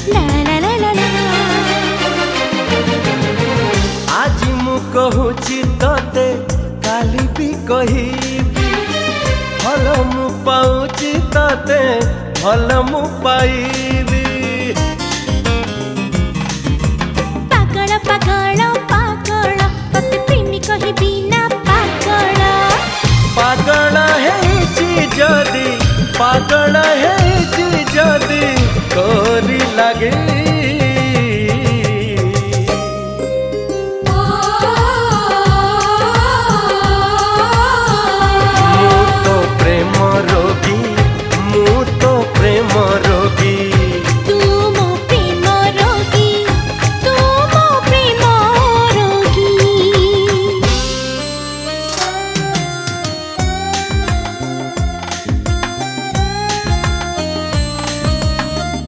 ला ला ला ला ला। आज मु कहूची तते काली भी कहिबी भल मु पाउची तते भल मु पाइबी। पागल पागल पागल तते प्रेमी कहिबी ना पागल। पागल है जदी पागल है जदी तोरी लगे